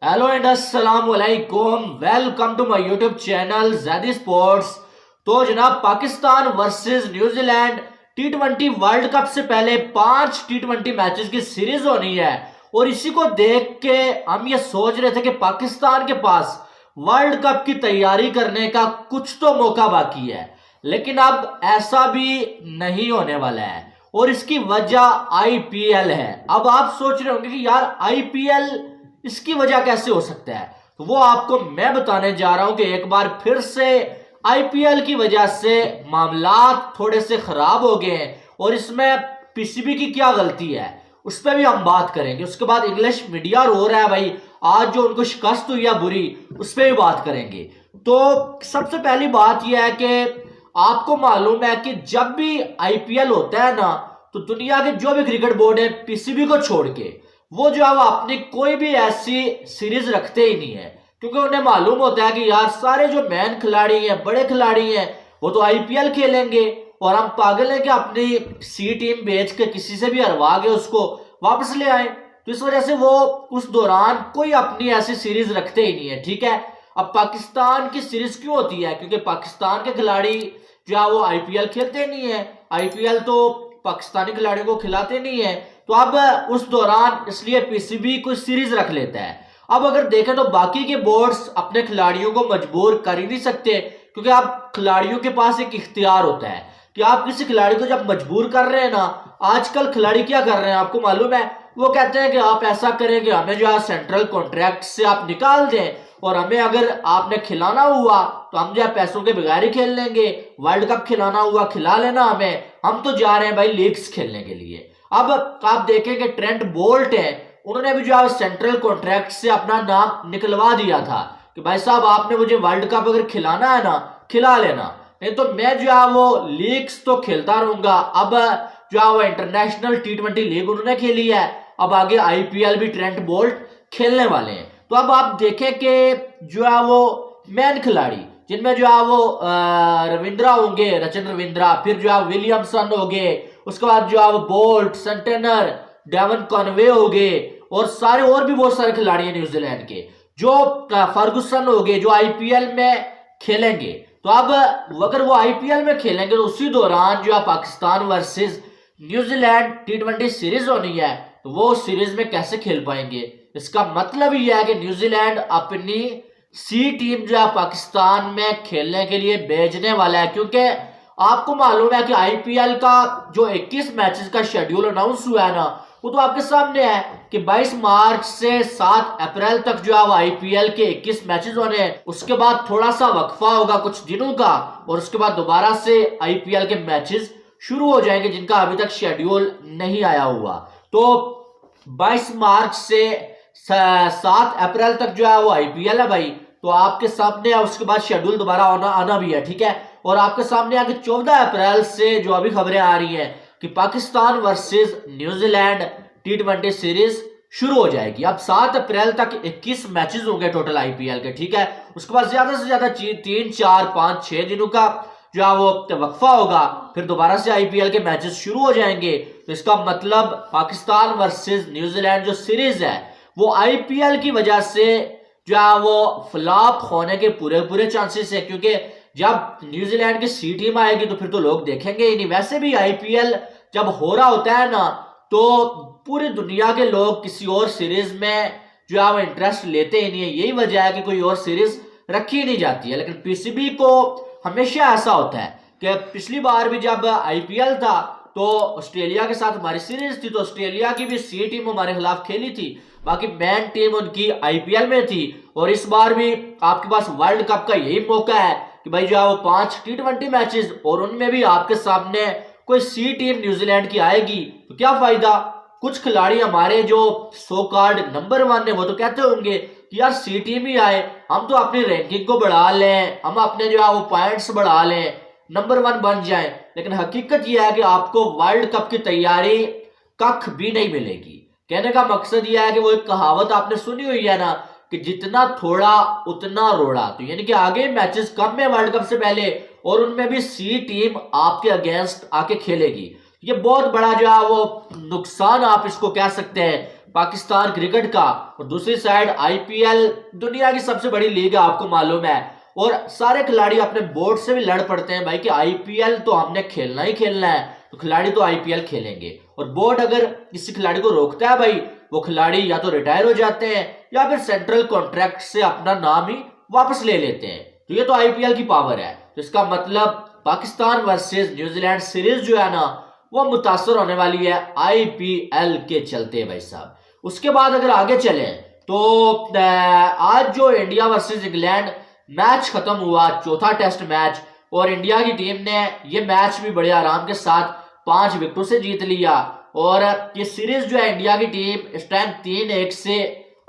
Hello and अस्सलाम वालेकुम, welcome to my YouTube channel Zaidi sports. तो जनाब, पाकिस्तान वर्सेस न्यूजीलैंड टी20 वर्ल्ड कप से पहले 5 टी20 मैचेस की सीरीज होनी है और इसी को देख के हम ये सोच रहे थे कि पाकिस्तान के पास वर्ल्ड कप की तैयारी करने का कुछ तो मौका बाकी है, लेकिन अब ऐसा भी नहीं होने वाला है और इसकी वजह आईपीएल है। अब आप सोच रहे होंगे कि यार आईपीएल, इसकी वजह कैसे हो सकता है? तो वो आपको मैं बताने जा रहा हूं कि एक बार फिर से आईपीएल की वजह से मामलात थोड़े से खराब हो गए हैं और इसमें पीसीबी की क्या गलती है उस पर भी हम बात करेंगे। उसके बाद इंग्लिश मीडिया रो रहा है भाई, आज जो उनको शिकस्त हुई है बुरी, उस पर भी बात करेंगे। तो सबसे पहली बात यह है कि आपको मालूम है कि जब भी आईपीएल होता है ना, तो दुनिया के जो भी क्रिकेट बोर्ड है पीसीबी को छोड़ के वो जो है वो अपनी कोई भी ऐसी सीरीज रखते ही नहीं है, क्योंकि उन्हें मालूम होता है कि यार सारे जो मैन खिलाड़ी हैं, बड़े खिलाड़ी हैं, वो तो आईपीएल खेलेंगे और हम पागल हैं कि अपनी सी टीम बेच के किसी से भी हरवा के उसको वापस ले आए। तो इस वजह से वो उस दौरान कोई अपनी ऐसी सीरीज रखते ही नहीं है। ठीक है, अब पाकिस्तान की सीरीज क्यों होती है? क्योंकि पाकिस्तान के खिलाड़ी जो है वो आईपीएल खेलते नहीं है, आईपीएल तो पाकिस्तानी खिलाड़ियों को खिलाते नहीं है। तो अब उस दौरान इसलिए पीसीबी कोई सीरीज रख लेता है। अब अगर देखें तो बाकी के बोर्ड्स अपने खिलाड़ियों को मजबूर कर ही नहीं सकते, क्योंकि आप खिलाड़ियों के पास एक इख्तियार होता है कि आप किसी खिलाड़ी को जब मजबूर कर रहे हैं ना, आजकल खिलाड़ी क्या कर रहे हैं आपको मालूम है? वो कहते हैं कि आप ऐसा करेंगे, हमें जो है सेंट्रल कॉन्ट्रैक्ट से आप निकाल दें और हमें अगर आपने खिलाना हुआ तो हम जो है पैसों के बगैर ही खेल लेंगे, वर्ल्ड कप खिलाना हुआ खिला लेना हमें, हम तो जा रहे हैं भाई लीग्स खेलने के लिए। अब आप देखें कि ट्रेंट बोल्ट है, उन्होंने भी जो है सेंट्रल कॉन्ट्रैक्ट से अपना नाम निकलवा दिया था कि भाई साहब आपने मुझे वर्ल्ड कप अगर खिलाना है ना, खिला लेना, नहीं तो मैं जो है वो लीग्स तो खेलता रहूंगा। अब जो है वो इंटरनेशनल टी20 लीग उन्होंने खेली है, अब आगे आईपीएल भी ट्रेंट बोल्ट खेलने वाले हैं। तो अब आप देखें कि जो है वो मैन खिलाड़ी जिनमें जो है वो रविंद्रा होंगे, रचन रविंद्रा, फिर जो है विलियमसन हो गए, उसके बाद जो है वो बोल्ट, सेंटेनर, डेवन कॉनवे हो गए और सारे और भी बहुत सारे खिलाड़ी हैं न्यूजीलैंड के, जो फर्गुसन हो गए, जो आईपीएल में खेलेंगे। तो अब अगर वो आईपीएल में खेलेंगे तो उसी दौरान जो है पाकिस्तान वर्सेस न्यूजीलैंड टी20 सीरीज होनी है, तो वो सीरीज में कैसे खेल पाएंगे? इसका मतलब यह है कि न्यूजीलैंड अपनी सी टीम जो है पाकिस्तान में खेलने के लिए भेजने वाला है, क्योंकि आपको मालूम है कि आईपीएल का जो 21 मैचेस का शेड्यूल अनाउंस हुआ है ना, वो तो आपके सामने है कि 22 मार्च से 7 अप्रैल तक जो है वो आईपीएल के 21 मैचेस होने हैं। उसके बाद थोड़ा सा वक्फा होगा कुछ दिनों का और उसके बाद दोबारा से आईपीएल के मैचेस शुरू हो जाएंगे, जिनका अभी तक शेड्यूल नहीं आया हुआ। तो 22 मार्च से 7 अप्रैल तक जो है वो आईपीएल है भाई, तो आपके सामने है। उसके बाद शेड्यूल दोबारा आना भी है, ठीक है। और आपके सामने आगे 14 अप्रैल से जो अभी खबरें आ रही हैं कि पाकिस्तान वर्सेस न्यूजीलैंड टी20 सीरीज शुरू हो जाएगी। अब 7 अप्रैल तक 21 मैचेस होंगे टोटल आईपीएल के, ठीक है। उसके बाद ज्यादा से ज्यादा 3, 4, 5, 6 दिनों का जो है वो वक्फा होगा, फिर दोबारा से आईपीएल के मैचेस शुरू हो जाएंगे। तो इसका मतलब पाकिस्तान वर्सेस न्यूजीलैंड जो सीरीज है वो आईपीएल की वजह से जो है वो फ्लॉप होने के पूरे चांसेस है, क्योंकि जब न्यूजीलैंड की सी टीम आएगी तो फिर तो लोग देखेंगे ही नहीं। वैसे भी आईपीएल जब हो रहा होता है ना, तो पूरी दुनिया के लोग किसी और सीरीज में जो है वो इंटरेस्ट लेते ही नहीं है। यही वजह है कि कोई और सीरीज रखी नहीं जाती है। लेकिन पीसीबी को हमेशा ऐसा होता है कि पिछली बार भी जब आईपीएल था तो ऑस्ट्रेलिया के साथ हमारी सीरीज थी, तो ऑस्ट्रेलिया की भी सी टीम हमारे खिलाफ खेली थी, बाकी मैन टीम उनकी आईपीएल में थी। और इस बार भी आपके पास वर्ल्ड कप का यही मौका है कि भाई जो है वो 5 टी20 मैचेस और उनमें भी आपके सामने कोई सी टीम न्यूजीलैंड की आएगी तो क्या फायदा? कुछ खिलाड़ी हमारे जो सो कॉल्ड नंबर 1 है वो तो कहते होंगे कि यार सी टीम ही आए, हम तो अपनी रैंकिंग को बढ़ा लें, हम अपने जो है वो पॉइंट्स बढ़ा लें, नंबर 1 बन जाए। लेकिन हकीकत यह है कि आपको वर्ल्ड कप की तैयारी कख भी नहीं मिलेगी। कहने का मकसद यह है कि वो एक कहावत आपने सुनी हुई है ना कि जितना थोड़ा उतना रोड़ा। तो यानी कि आगे मैचेस कम है वर्ल्ड कप से पहले और उनमें भी सी टीम आपके अगेंस्ट आके खेलेगी। ये बहुत बड़ा जो है वो नुकसान आप इसको कह सकते हैं पाकिस्तान क्रिकेट का, और दूसरी साइड आईपीएल दुनिया की सबसे बड़ी लीग है, आपको मालूम है। और सारे खिलाड़ी अपने बोर्ड से भी लड़ पड़ते हैं भाई कि आईपीएल तो हमने खेलना ही खेलना है, तो खिलाड़ी तो आईपीएल खेलेंगे। और बोर्ड अगर किसी खिलाड़ी को रोकता है भाई, वो खिलाड़ी या तो रिटायर हो जाते हैं या फिर सेंट्रल कॉन्ट्रैक्ट से अपना नाम ही वापस ले लेते हैं। तो ये तो आईपीएल की पावर है। तो इसका मतलब पाकिस्तान वर्सेस न्यूजीलैंड सीरीज जो है ना, वो मुतासर होने वाली है आईपीएल के चलते भाई साहब। उसके बाद अगर आगे चले तो आज जो इंडिया वर्सेस इंग्लैंड मैच खत्म हुआ, चौथा टेस्ट मैच, और इंडिया की टीम ने ये मैच भी बड़े आराम के साथ 5 विकेटों से जीत लिया। और ये सीरीज जो है इंडिया की टीम इस टाइम 3-1 से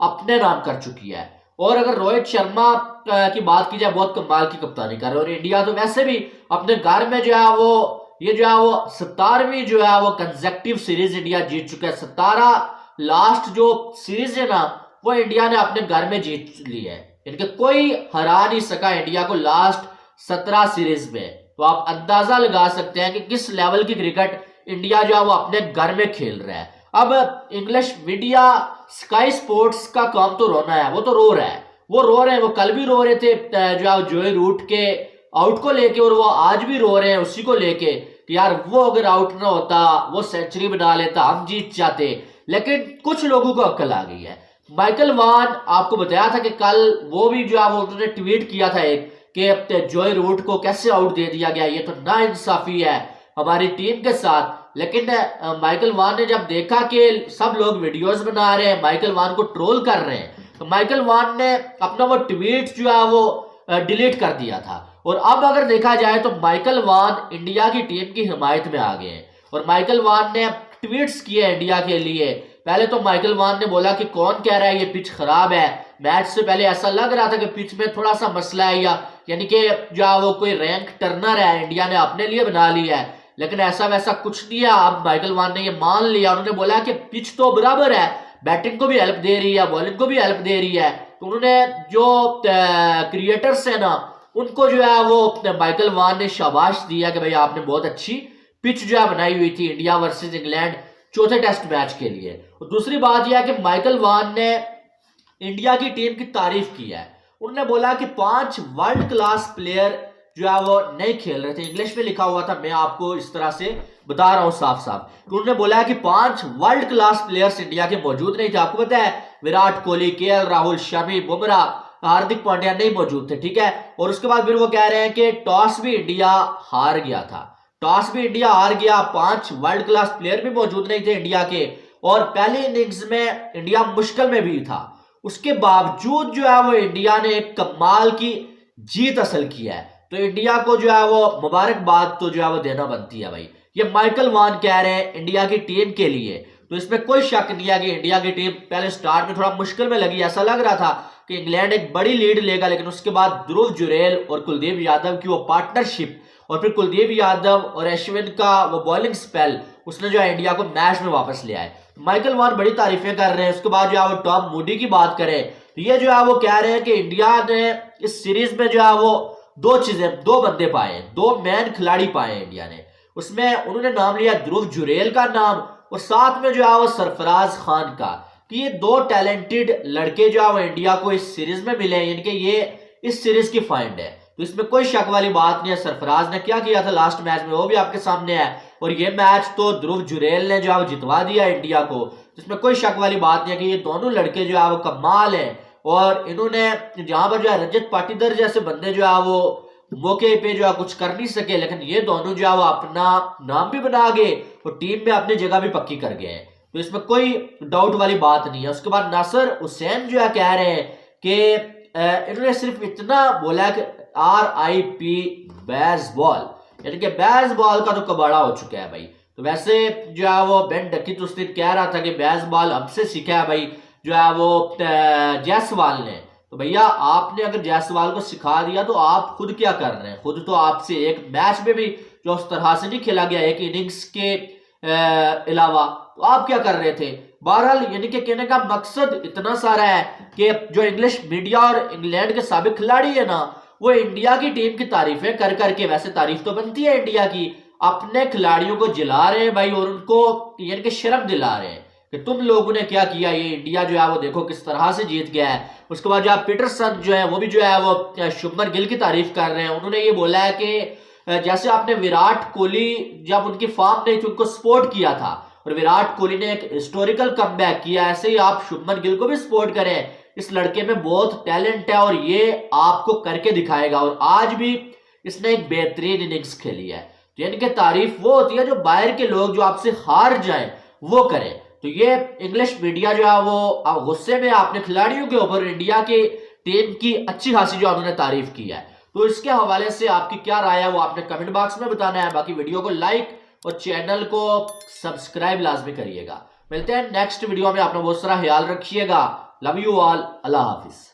अपने नाम कर चुकी है। और अगर रोहित शर्मा की बात की जाए, बहुत कमाल की कप्तानी कर रहे हैं। और इंडिया तो वैसे भी अपने घर में जो है वो 17वीं जो है वो कंसेक्टिव सीरीज इंडिया जीत चुका है। 17 लास्ट जो सीरीज है ना, वो इंडिया ने अपने घर में जीत ली है। इनके कोई हरा नहीं सका इंडिया को लास्ट 17 सीरीज में। तो आप अंदाजा लगा सकते हैं कि किस लेवल की क्रिकेट इंडिया जो है वो अपने घर में खेल रहा है। अब इंग्लिश मीडिया स्काई स्पोर्ट्स का काम तो रोना है, वो तो रो रहा है, वो कल भी रो रहे थे जो है जोए रूट के आउट को लेके, और वो आज भी रो रहे हैं उसी को लेके कि यार वो अगर आउट ना होता, वो सेंचुरी बना लेता, हम जीत जाते। लेकिन कुछ लोगों को अक्ल आ गई है। माइकल वान, आपको बताया था कि कल वो भी जो है वो उन्होंने ट्वीट किया था एक कि जोए रूट को कैसे आउट दे दिया गया, ये तो नाइंसाफी है हमारी टीम के साथ। लेकिन माइकल वान ने जब देखा कि सब लोग वीडियोस बना रहे हैं, माइकल वान को ट्रोल कर रहे हैं, तो माइकल वान ने अपना वो ट्वीट जो है वो डिलीट कर दिया था। और अब अगर देखा जाए तो माइकल वान इंडिया की टीम की हिमायत में आ गए हैं। और माइकल वान ने ट्वीट्स किए इंडिया के लिए। पहले तो माइकल वान ने बोला कि कौन कह रहा है ये पिच खराब है। मैच से पहले ऐसा लग रहा था कि पिच में थोड़ा सा मसला है, या यानी कि जो वो कोई रैंक टर्नर है इंडिया ने अपने लिए बना लिया है। लेकिन ऐसा वैसा कुछ नहीं है। अब माइकल वान ने ये मान लिया, उन्होंने बोला कि पिच तो बराबर है, बैटिंग को भी हेल्प दे रही है, बॉलिंग को भी हेल्प दे रही है। तो उन्होंने जो क्रिएटर्स है ना, उनको जो है वो माइकल वान ने शाबाश दिया कि भाई आपने बहुत अच्छी पिच जो है बनाई हुई थी इंडिया वर्सेस इंग्लैंड चौथे टेस्ट मैच के लिए। और दूसरी बात यह है कि माइकल वान ने इंडिया की टीम की तारीफ की है। उन्होंने बोला कि 5 वर्ल्ड क्लास प्लेयर जो है वो नहीं खेल रहे थे। इंग्लिश में लिखा हुआ था, मैं आपको इस तरह से बता रहा हूं साफ साफ। तो उन्होंने बोला कि 5 वर्ल्ड क्लास प्लेयर्स इंडिया के मौजूद नहीं थे। आपको पता है विराट कोहली, केएल राहुल, शमी, बुमराह, हार्दिक पांड्या नहीं मौजूद थे, ठीक है। और उसके बाद फिर वो कह रहे हैं कि टॉस भी इंडिया हार गया था, टॉस भी इंडिया हार गया। 5 वर्ल्ड क्लास प्लेयर भी मौजूद नहीं थे इंडिया के, और पहली इनिंग्स में इंडिया मुश्किल में भी था। उसके बावजूद जो है वो इंडिया ने एक कमाल की जीत हासिल की है। तो इंडिया को जो है वो मुबारकबाद तो जो है वो देना बनती है भाई। ये माइकल वान कह रहे हैं इंडिया की टीम के लिए। तो इसमें कोई शक नहीं है कि इंडिया की टीम पहले स्टार्ट में थोड़ा मुश्किल में लगी। ऐसा लग रहा था कि इंग्लैंड एक बड़ी लीड लेगा, लेकिन उसके बाद ध्रुव जुरेल और कुलदीप यादव की वो पार्टनरशिप, और फिर कुलदीप यादव और अश्विन का वो बॉलिंग स्पेल, उसने जो है इंडिया को मैच में वापस ले आए। माइकल वान बड़ी तारीफें कर रहे हैं। उसके बाद जो है वो टॉम मूडी की बात करें तो ये जो है वो कह रहे हैं कि इंडिया ने इस सीरीज में जो है वो 2 बंदे पाए, 2 मैन खिलाड़ी पाए इंडिया ने। उसमें उन्होंने नाम लिया ध्रुव जुरेल का नाम, और साथ में जो है वो सरफराज खान का, कि ये 2 टैलेंटेड लड़के जो है वो इंडिया को इस सीरीज में मिले हैं, यानी कि ये इस सीरीज की फाइंड है। तो इसमें कोई शक वाली बात नहीं है। सरफराज ने क्या किया था लास्ट मैच में, वो भी आपके सामने है, और ये मैच तो ध्रुव जुरेल ने जो है वो जितवा दिया इंडिया को। इसमें कोई शक वाली बात नहीं है कि ये दोनों लड़के जो है वो कमाल है। और इन्होंने जहां पर जो है रजत पाटीदार जैसे बंदे जो है वो मौके पे जो है कुछ कर नहीं सके, लेकिन ये दोनों जो है वो अपना नाम भी बना गए और टीम में अपनी जगह भी पक्की कर गए। तो इसमें कोई डाउट वाली बात नहीं है। उसके बाद नासिर हुसैन जो है कह रहे हैं कि इन्होंने सिर्फ इतना बोला कि RIP बेसबॉल, यानी कि बेसबॉल का तो कबाड़ा हो चुका है भाई। तो वैसे जो है वो बेन डकिट उस दिन कह रहा था कि बेसबॉल हमसे सीखा है भाई जो है वो जायसवाल ने। तो भैया आपने अगर जायसवाल को सिखा दिया तो आप खुद क्या कर रहे हैं? खुद तो आपसे एक मैच में भी जो उस तरह से नहीं खेला गया एक इनिंग्स के अलावा, तो आप क्या कर रहे थे? बहरहाल यानी कि कहने का मकसद इतना सारा है कि जो इंग्लिश मीडिया और इंग्लैंड के साबिक खिलाड़ी है ना, वो इंडिया की टीम की तारीफें कर करके, वैसे तारीफ तो बनती है इंडिया की, अपने खिलाड़ियों को जिला रहे हैं भाई, और उनको यानी कि शर्म दिला रहे हैं कि तुम लोगों ने क्या किया, ये इंडिया जो है वो देखो किस तरह से जीत गया है। उसके बाद जो है पीटरसन जो है वो भी जो है वो शुभमन गिल की तारीफ कर रहे हैं। उन्होंने ये बोला है कि जैसे आपने विराट कोहली जब उनकी फॉर्म नहीं थी उनको सपोर्ट किया था और विराट कोहली ने एक हिस्टोरिकल कमबैक किया, ऐसे ही आप शुभमन गिल को भी सपोर्ट करें। इस लड़के में बहुत टैलेंट है और ये आपको करके दिखाएगा। और आज भी इसने एक बेहतरीन इनिंग्स खेली है। तो यानी कि तारीफ वो होती है जो बाहर के लोग जो आपसे हार जाएं वो करें। तो ये इंग्लिश मीडिया जो है वो गुस्से में अपने खिलाड़ियों के ऊपर इंडिया की टीम की अच्छी खासी जो उन्होंने तारीफ की है। तो इसके हवाले से आपकी क्या राय है वो आपने कमेंट बॉक्स में बताना है। बाकी वीडियो को लाइक और चैनल को सब्सक्राइब लाजमी करिएगा। मिलते हैं नेक्स्ट वीडियो में। अपना बहुत सारा ख्याल रखिएगा। Love you all. Allah Hafiz.